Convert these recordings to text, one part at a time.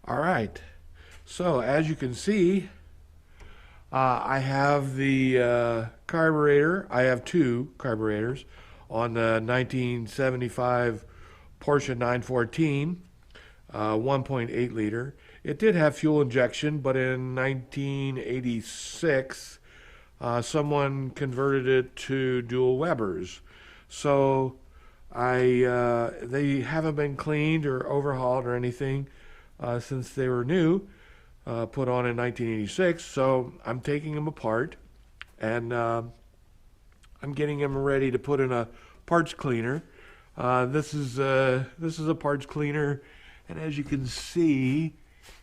All right. So as you can see, I have the carburetor. I have two carburetors on the 1975 Porsche 914, 1.8 liter. It did have fuel injection, but in 1986, someone converted it to dual Webers. So they haven't been cleaned or overhauled or anything since they were new, put on in 1986. So I'm taking them apart, and I'm getting them ready to put in a parts cleaner. This is a parts cleaner, and as you can see,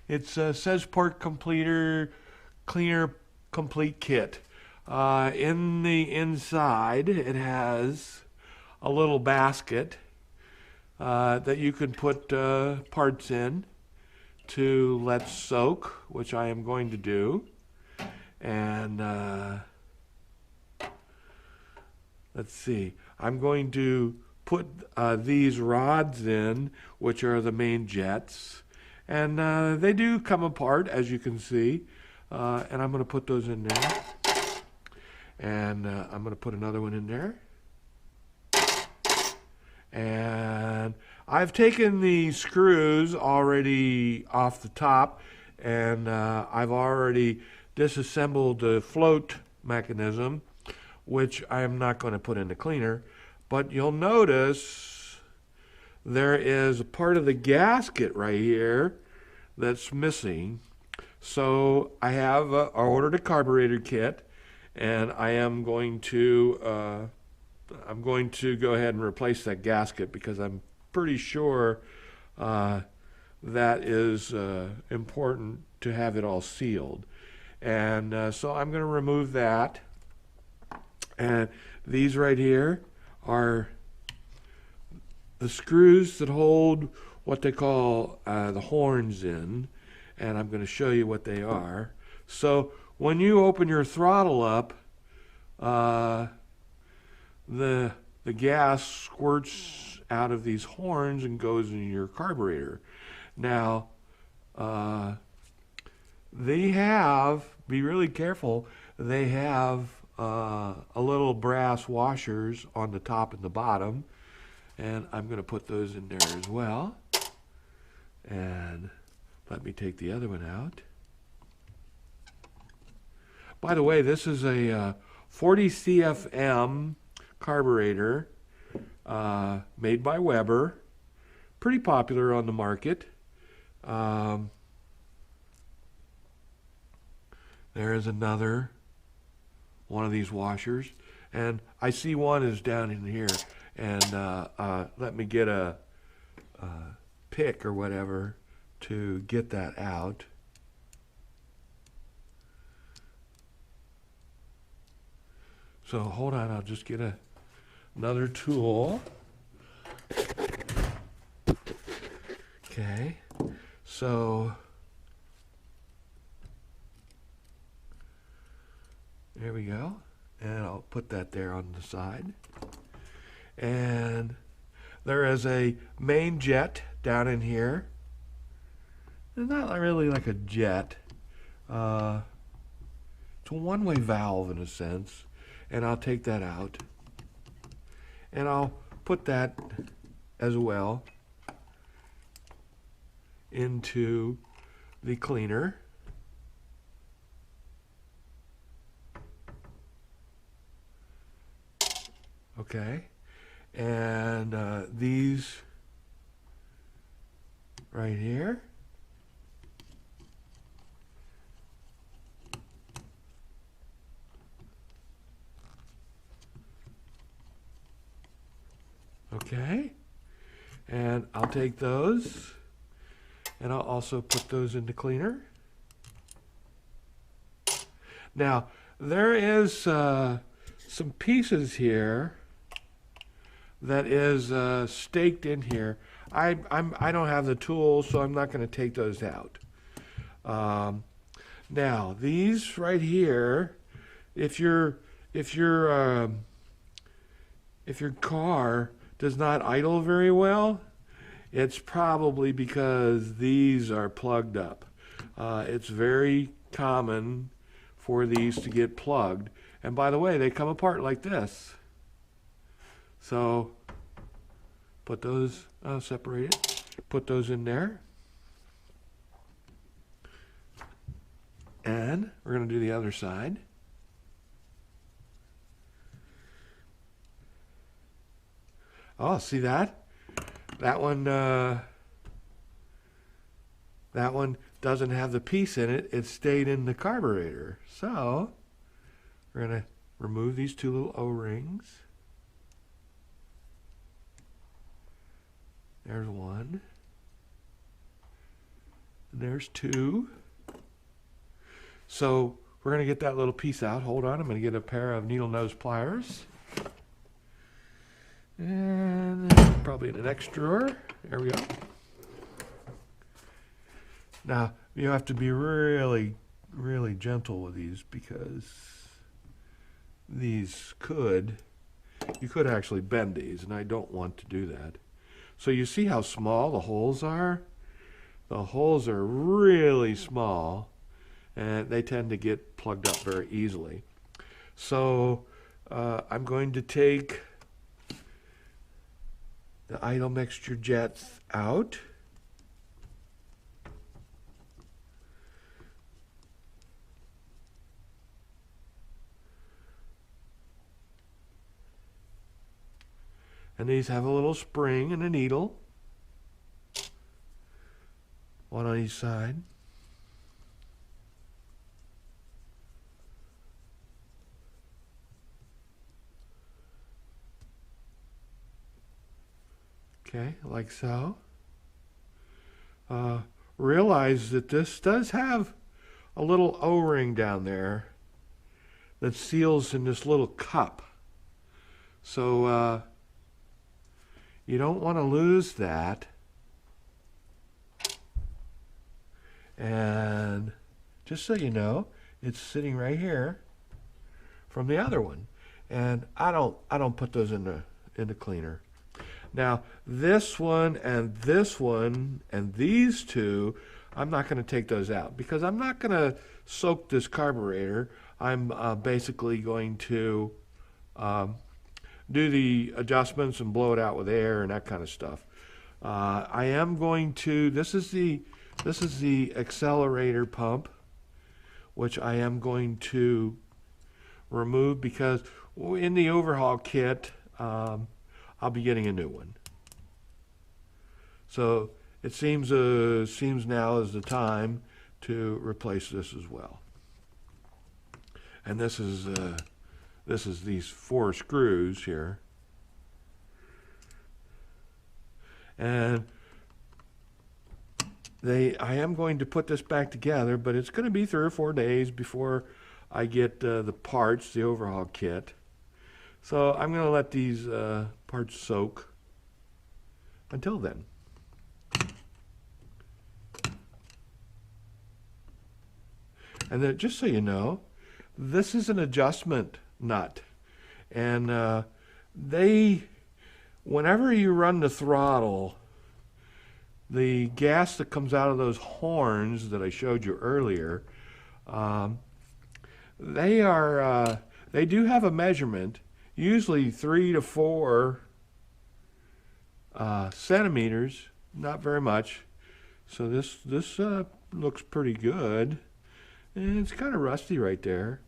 it says part completer cleaner complete kit. In the inside, it has a little basket that you can put parts in to let soak, which I am going to do. And let's see, I'm going to put these rods in, which are the main jets. And they do come apart, as you can see. And I'm going to put those in there. And I'm going to put another one in there. And I've taken the screws already off the top, and I've already disassembled the float mechanism, which I am not going to put in the cleaner. But you'll notice there is a part of the gasket right here that's missing. So I have ordered a carburetor kit, and I'm going to go ahead and replace that gasket because I'm pretty sure that is important to have it all sealed. And so I'm going to remove that. And these right here are the screws that hold what they call the horns in. And I'm going to show you what they are. So when you open your throttle up, the gas squirts out of these horns and goes in your carburetor. Now, they have, be really careful, they have a little brass washers on the top and the bottom, and I'm going to put those in there as well. And let me take the other one out. By the way, this is a 40 CFM carburetor made by Weber, pretty popular on the market. There is another one of these washers, and I see one is down in here, and let me get a pick or whatever to get that out. So hold on, I'll just get another tool. Okay, so there we go. And I'll put that there on the side. And there is a main jet down in here. It's not really like a jet. It's a one-way valve in a sense. And I'll take that out. And I'll put that as well into the cleaner. Okay. And these right here. Okay, and I'll take those, and I'll also put those in the cleaner. Now, there is some pieces here that is staked in here. I don't have the tools, so I'm not going to take those out. Now, these right here, if your car does not idle very well, it's probably because these are plugged up. It's very common for these to get plugged. And by the way, they come apart like this. So put those, separate it, put those in there. And we're going to do the other side. Oh, see that? That one doesn't have the piece in it. It stayed in the carburetor. So we're going to remove these two little O-rings. There's one. And there's two. So we're going to get that little piece out. Hold on, I'm going to get a pair of needle nose pliers. And probably in the next drawer. There we go. Now, you have to be really, really gentle with these because you could actually bend these, and I don't want to do that. So you see how small the holes are? The holes are really small, and they tend to get plugged up very easily. So I'm going to take the idle mixture jets out. And these have a little spring and a needle, one on each side. Okay, like so. Realize that this does have a little O-ring down there that seals in this little cup. So you don't want to lose that. And just so you know, it's sitting right here from the other one. And I don't put those in the cleaner. Now, this one and these two, I'm not going to take those out because I'm not going to soak this carburetor. I'm basically going to do the adjustments and blow it out with air and that kind of stuff. I am going to, this is the accelerator pump, which I am going to remove because in the overhaul kit, I'll be getting a new one. So it seems now is the time to replace this as well. And this is these 4 screws here. And I am going to put this back together, but it's going to be 3 or 4 days before I get the parts, the overhaul kit. So I'm going to let these parts soak until then. And then, just so you know, this is an adjustment nut. And whenever you run the throttle, the gas that comes out of those horns that I showed you earlier, they do have a measurement, usually 3 to 4 centimeters, not very much. So this looks pretty good. And it's kind of rusty right there.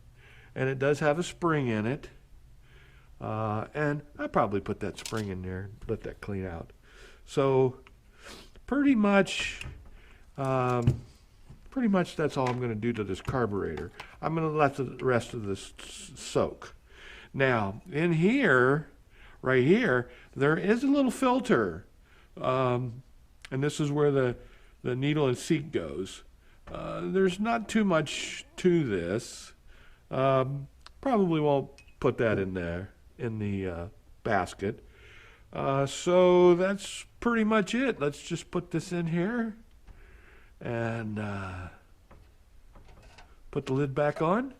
And it does have a spring in it. And I'll probably put that spring in there, let that clean out. So pretty much that's all I'm going to do to this carburetor. I'm going to let the rest of this soak. Now, in here, right here, there is a little filter. And this is where the needle and seat goes. There's not too much to this. Probably won't put that in there, in the basket. So that's pretty much it. Let's just put this in here and put the lid back on.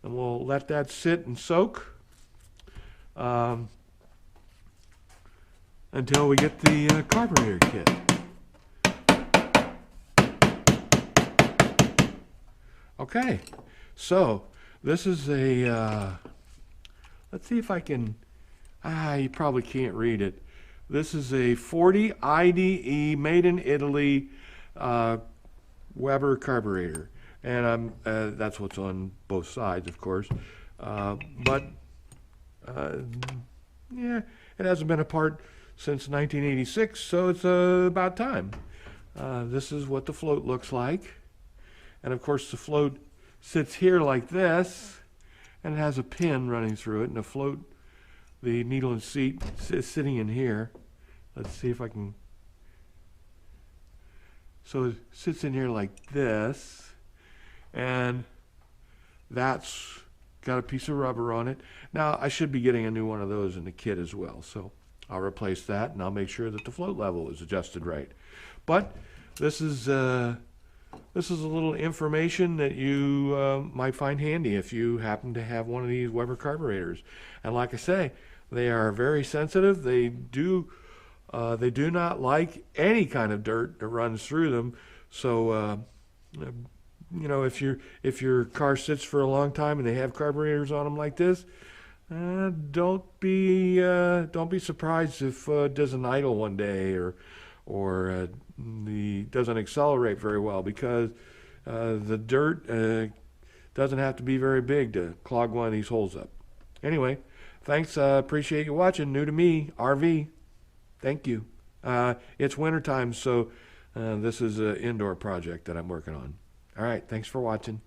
And we'll let that sit and soak. And until we get the carburetor kit. Okay, so this is a, let's see if I can, you probably can't read it. This is a 40 IDE made in Italy Weber carburetor. And that's what's on both sides, of course. But yeah, it hasn't been apart since 1986, so it's about time. This is what the float looks like. And of course the float sits here like this, and it has a pin running through it, and the float, the needle and seat is sitting in here. Let's see if I can. So it sits in here like this, and that's got a piece of rubber on it. Now I should be getting a new one of those in the kit as well, so I'll replace that, and I'll make sure that the float level is adjusted right. But this is a little information that you might find handy if you happen to have one of these Weber carburetors. And like I say, they are very sensitive. They do not like any kind of dirt that runs through them. So you know, if your car sits for a long time and they have carburetors on them like this, don't be surprised if it doesn't idle one day or doesn't accelerate very well, because the dirt doesn't have to be very big to clog one of these holes up. Anyway, thanks. Appreciate you watching. New to me, RV. Thank you. It's wintertime, so this is an indoor project that I'm working on. All right, thanks for watching.